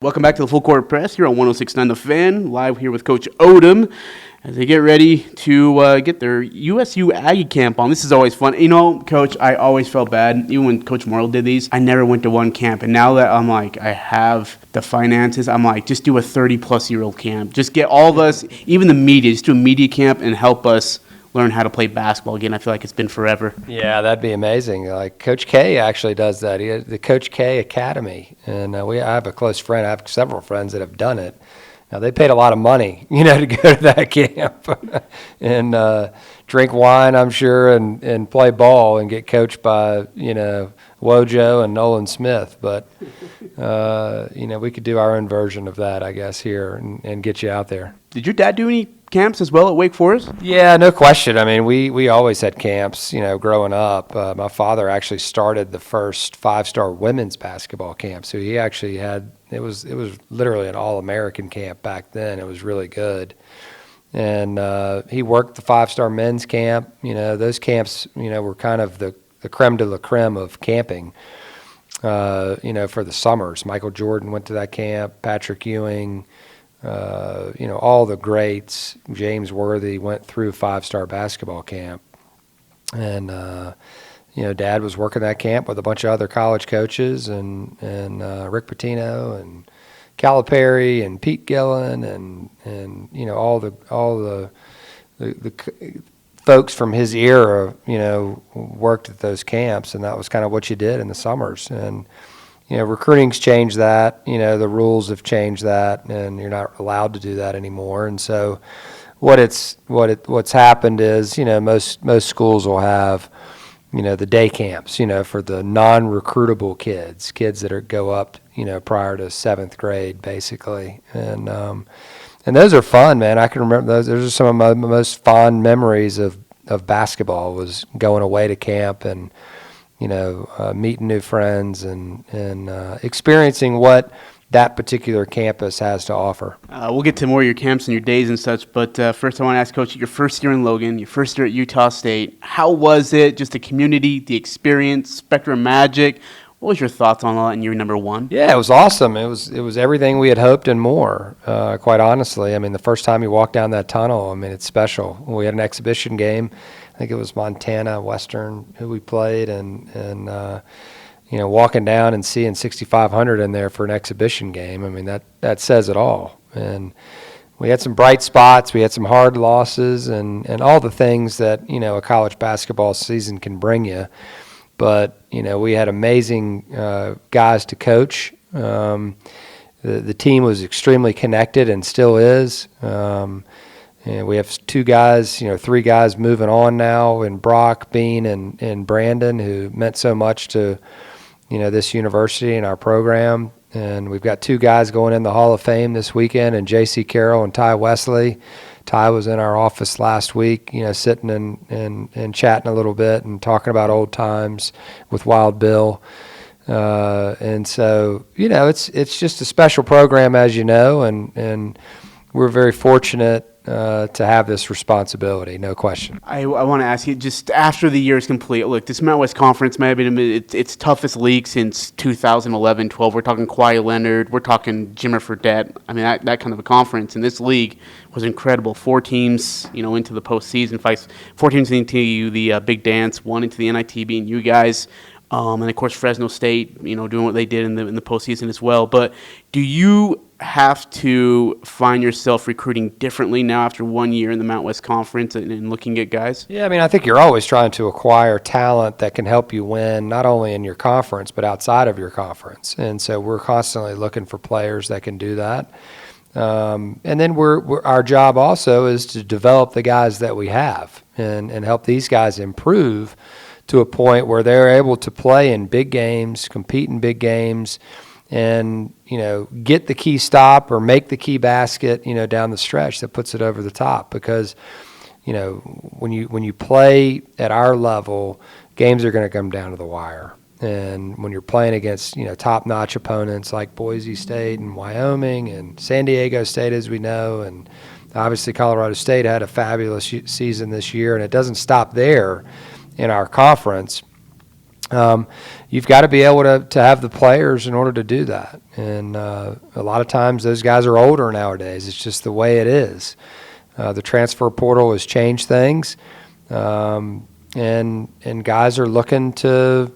Welcome back to the Full Court Press here on 106.9 The Fan, live here with Coach Odom as they get ready to get their USU Aggie camp on. This is always fun. You know, Coach, I always felt bad. Even when Coach Morrill did these, I never went to one camp. And now that I'm like, I have the finances, I'm like, just do a 30-plus-year-old camp. Just get all of us, even the media, just do a media camp and help us learn how to play basketball again. I feel like it's been forever. Yeah, that'd be amazing. Like Coach K actually does that. He has the Coach K Academy, and I have a close friend. I have several friends that have done it. Now they paid a lot of money, to go to that camp and drink wine, I'm sure, and play ball and get coached by Wojo and Nolan Smith. But we could do our own version of that, I guess, here and get you out there. Did your dad do any camps as well at Wake Forest? Yeah, no question. I mean, we always had camps, growing up. My father actually started the first 5-star women's basketball camp. So he actually had, it was literally an all-American camp back then. It was really good. And he worked the 5-star men's camp. Those camps, were kind of the creme de la creme of camping, for the summers. Michael Jordan went to that camp, Patrick Ewing, all the greats. James Worthy went through 5-star basketball camp. And, Dad was working that camp with a bunch of other college coaches and Rick Pitino and Calipari and Pete Gillen and all the folks from his era, worked at those camps, and that was kind of what you did in the summers. And recruiting's changed that. The rules have changed that, and you're not allowed to do that anymore. And so, what's happened is, most schools will have, the day camps, for the non-recruitable kids that go up, prior to 7th grade, basically. And those are fun, man. I can remember those. Those are some of my most fond memories of basketball, was going away to camp and meeting new friends and experiencing what that particular campus has to offer. We'll get to more of your camps and your days and such, but first I want to ask Coach, your first year in Logan, your first year at Utah State, how was it? Just the community, the experience, Spectrum Magic. What was your thoughts on all that in year number one? Yeah, it was awesome. It was everything we had hoped and more, quite honestly. I mean, the first time you walk down that tunnel, it's special. We had an exhibition game. I think it was Montana Western who we played, and walking down and seeing 6,500 in there for an exhibition game, that says it all. And we had some bright spots, we had some hard losses, and all the things that a college basketball season can bring you. But we had amazing guys to coach. The team was extremely connected and still is. And we have 3 guys moving on now, in Brock, Bean, and Brandon, who meant so much to, this university and our program. And we've got 2 guys going in the Hall of Fame this weekend, and J.C. Carroll and Ty Wesley. Ty was in our office last week, sitting and chatting a little bit and talking about old times with Wild Bill. And so, it's just a special program, as you know, and we're very fortunate to have this responsibility, no question. I want to ask you, just after the year is complete, look, this Mountain West Conference may have been its toughest league since 2011-12. We're talking Kawhi Leonard. We're talking Jimmer Fredette. That kind of a conference. And this league was incredible. 4 teams, into the postseason. 4 teams into the big dance, 1 into the NIT, and you guys. And, of course, Fresno State, doing what they did in the postseason as well. But do you have to find yourself recruiting differently now after 1 year in the Mountain West Conference and looking at guys? Yeah, I think you're always trying to acquire talent that can help you win, not only in your conference, but outside of your conference. And so we're constantly looking for players that can do that. And then our job also is to develop the guys that we have and help these guys improve to a point where they're able to play in big games, compete in big games, and get the key stop or make the key basket down the stretch that puts it over the top. Because when you play at our level, games are going to come down to the wire. And when you're playing against top-notch opponents like Boise State and Wyoming and San Diego State, as we know, and obviously Colorado State had a fabulous season this year, and it doesn't stop there in our conference. You've got to be able to have the players in order to do that. And a lot of times those guys are older nowadays. It's just the way it is. The transfer portal has changed things, and guys are looking to,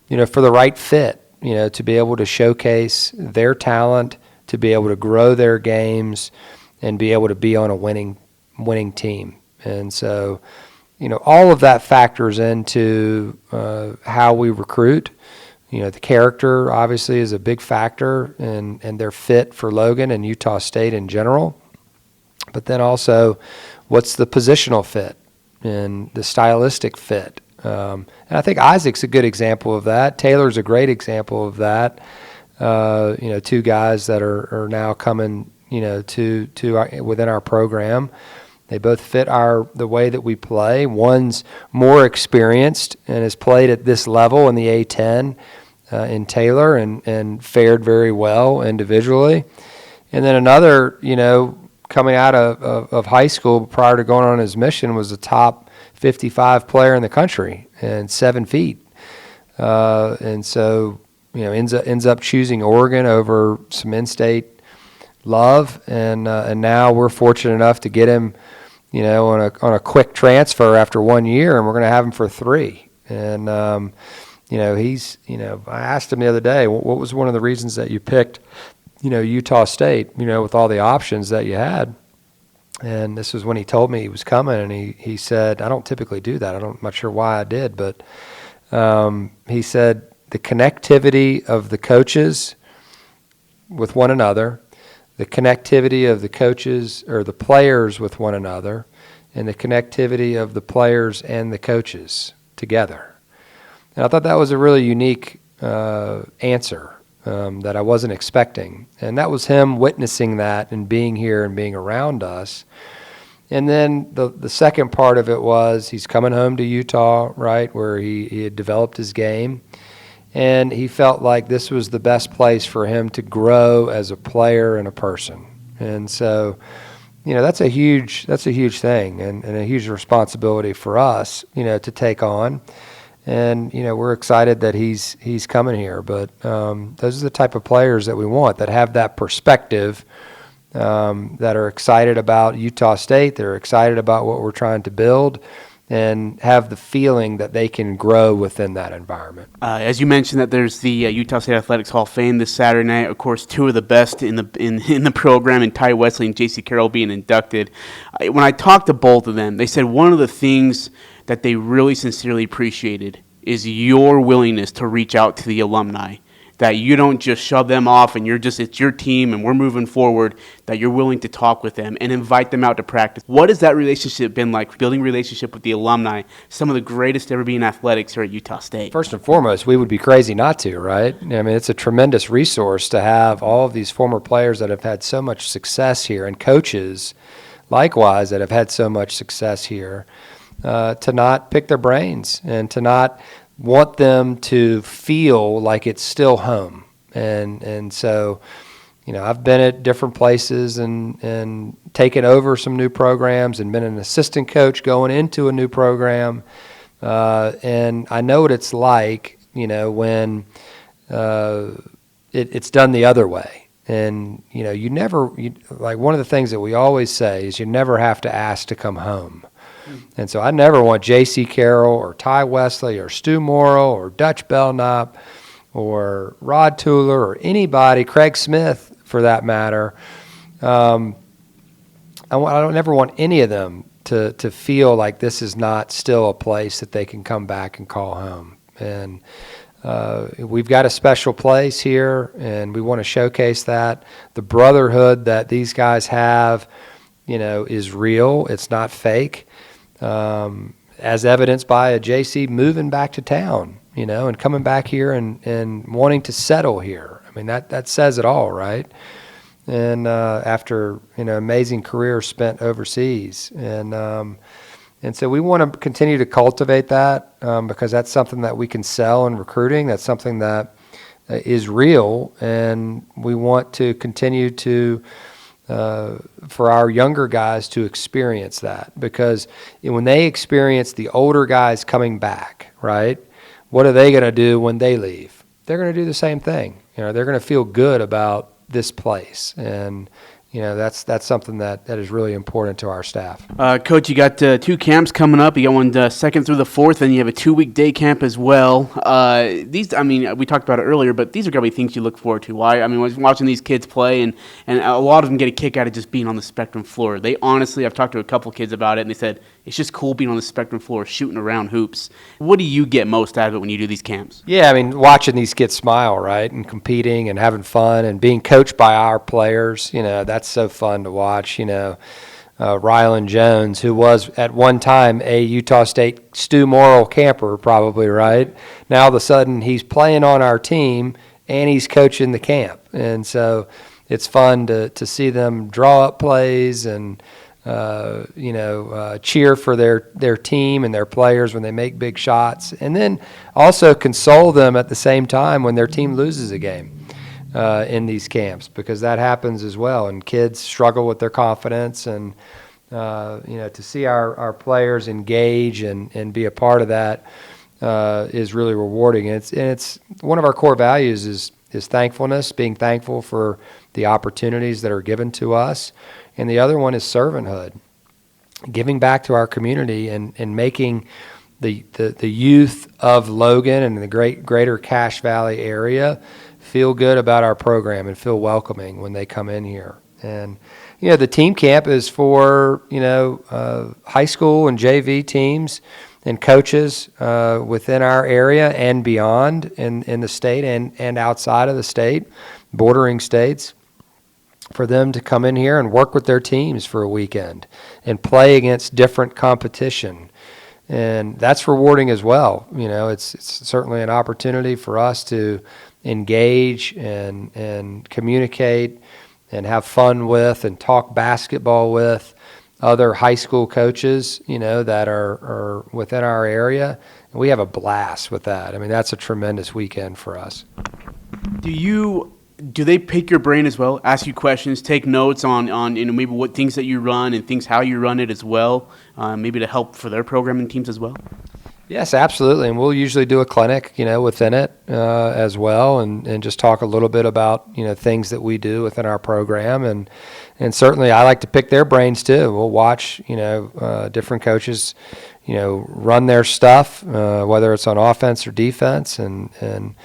for the right fit, to be able to showcase their talent, to be able to grow their games, and be able to be on a winning team. And so, all of that factors into how we recruit. The character obviously is a big factor and their fit for Logan and Utah State in general. But then also, what's the positional fit and the stylistic fit? And I think Isaac's a good example of that. Taylor's a great example of that. Two guys that are now coming, within our program. They both fit the way that we play. One's more experienced and has played at this level in the A-10 in Taylor and fared very well individually. And then another, coming out of high school prior to going on his mission was a top 55 player in the country and 7 feet. And so, ends up choosing Oregon over some in-state love. And now we're fortunate enough to get him, on a quick transfer after 1 year, and we're going to have him for 3. And, he's, I asked him the other day, what was one of the reasons that you picked, Utah State, with all the options that you had? And this was when he told me he was coming, and he said, I don't typically do that. I'm not sure why I did, but he said the connectivity of the coaches with one another, the connectivity of the coaches or the players with one another, and the connectivity of the players and the coaches together. And I thought that was a really unique answer that I wasn't expecting. And that was him witnessing that and being here and being around us. And then the second part of it was he's coming home to Utah, right, where he had developed his game. And he felt like this was the best place for him to grow as a player and a person. And so, that's a huge thing and a huge responsibility for us, to take on. And, we're excited that he's coming here. But those are the type of players that we want, that have that perspective, that are excited about Utah State, that are excited about what we're trying to build, and have the feeling that they can grow within that environment. As you mentioned, that there's the Utah State Athletics Hall of Fame this Saturday night. Of course, two of the best in the program, and Ty Wesley and J.C. Carroll being inducted. When I talked to both of them, they said one of the things that they really sincerely appreciated is your willingness to reach out to the alumni. That you don't just shove them off and it's your team and we're moving forward, that you're willing to talk with them and invite them out to practice. What has that relationship been like, building relationship with the alumni, some of the greatest to ever be in athletics here at Utah State? First and foremost, we would be crazy not to, right? I mean, it's a tremendous resource to have all of these former players that have had so much success here, and coaches, likewise, that have had so much success here, to not pick their brains and to not want them to feel like it's still home. And so, I've been at different places and taken over some new programs and been an assistant coach going into a new program. And I know what it's like, when it's done the other way. And, like one of the things that we always say is you never have to ask to come home. And so I never want J.C. Carroll or Ty Wesley or Stu Morrill or Dutch Belknap or Rod Tueller or anybody, Craig Smith for that matter. I don't never want any of them to feel like this is not still a place that they can come back and call home. And we've got a special place here, and we want to showcase that. The brotherhood that these guys have, is real. It's not fake. As evidenced by a JC moving back to town, and coming back here and wanting to settle here. I mean, that says it all, right? And after, amazing career spent overseas. And so we want to continue to cultivate that because that's something that we can sell in recruiting. That's something that is real, and we want to continue to for our younger guys to experience that, because when they experience the older guys coming back, right, what are they going to do when they leave? They're going to do the same thing. They're going to feel good about this place, and that's something that is really important to our staff. Coach, you got 2 camps coming up. You got one 2nd through the 4th, and you have a 2-week day camp as well. We talked about it earlier, but these are going to be things you look forward to. Why? I mean, watching these kids play, and a lot of them get a kick out of just being on the Spectrum floor. They honestly, I've talked to a couple kids about it, and they said, it's just cool being on the Spectrum floor, shooting around hoops. What do you get most out of it when you do these camps? Yeah, I mean, watching these kids smile, right, and competing and having fun and being coached by our players, that's so fun to watch. Rylan Jones, who was at one time a Utah State Stu Morrill camper, probably, right? Now all of a sudden he's playing on our team and he's coaching the camp. And so it's fun to see them draw up plays and cheer for their team and their players when they make big shots, and then also console them at the same time when their team loses a game in these camps, because that happens as well, and kids struggle with their confidence, and to see our players engage and be a part of that is really rewarding. And it's one of our core values is thankfulness, being thankful for the opportunities that are given to us. And the other one is servanthood, giving back to our community and making the youth of Logan and the greater Cache Valley area feel good about our program and feel welcoming when they come in here. And, the team camp is for, high school and JV teams and coaches within our area and beyond in the state and outside of the state, bordering states, for them to come in here and work with their teams for a weekend and play against different competition. And that's rewarding as well. It's certainly an opportunity for us to engage and communicate and have fun with and talk basketball with other high school coaches, that are within our area. And we have a blast with that. I mean, that's a tremendous weekend for us. Do they pick your brain as well? Ask you questions, take notes on maybe what things that you run and things how you run it as well, maybe to help for their programming teams as well? Yes, absolutely. And we'll usually do a clinic, within it as well, and just talk a little bit about, things that we do within our program. And certainly I like to pick their brains too. We'll watch, different coaches, run their stuff, whether it's on offense or defense, and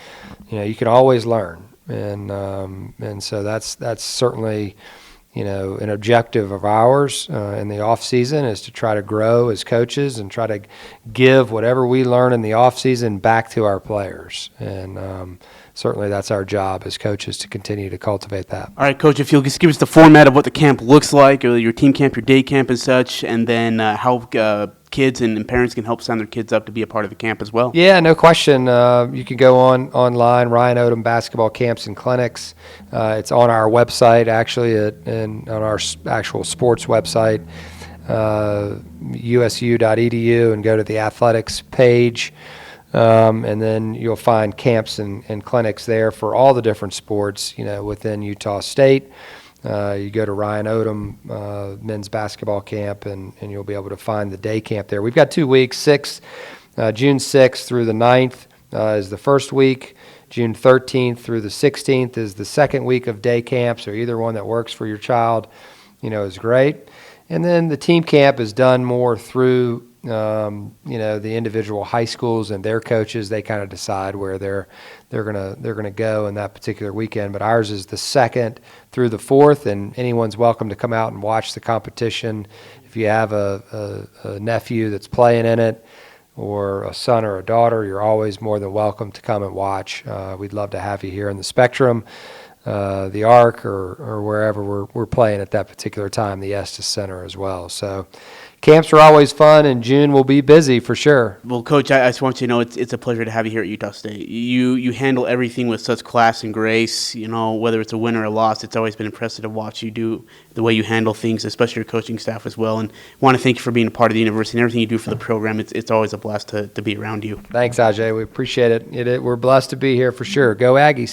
you can always learn. And so that's certainly, an objective of ours in the off season, is to try to grow as coaches and try to give whatever we learn in the off season back to our players. And certainly that's our job as coaches, to continue to cultivate that. All right, Coach, if you'll just give us the format of what the camp looks like, or your team camp, your day camp and such, and then how kids and parents can help sign their kids up to be a part of the camp as well. Yeah, no question. You can go online, Ryan Odom Basketball Camps and Clinics. It's on our website, actually, and on our actual sports website, usu.edu, and go to the athletics page. And then you'll find camps and clinics there for all the different sports, within Utah State. You go to Ryan Odom Men's Basketball Camp, and you'll be able to find the day camp there. We've got 2 weeks. June 6th through the 9th is the first week. June 13th through the 16th is the second week of day camp. So either one that works for your child, is great. And then the team camp is done more through the individual high schools and their coaches. They kind of decide where they're gonna go in that particular weekend. But ours is the 2nd through the 4th, and anyone's welcome to come out and watch the competition. If you have a nephew that's playing in it, or a son or a daughter, you're always more than welcome to come and watch. We'd love to have you here in the Spectrum, the Arc, or wherever we're playing at that particular time, the Estes Center as well. So camps are always fun, and June will be busy for sure. Well, Coach, I just want you to know it's a pleasure to have you here at Utah State. You handle everything with such class and grace. Whether it's a win or a loss, it's always been impressive to watch you do the way you handle things, especially your coaching staff as well. And want to thank you for being a part of the university and everything you do for the program. It's always a blast to be around you. Thanks, Ajay. We appreciate it. We're blessed to be here for sure. Go Aggies.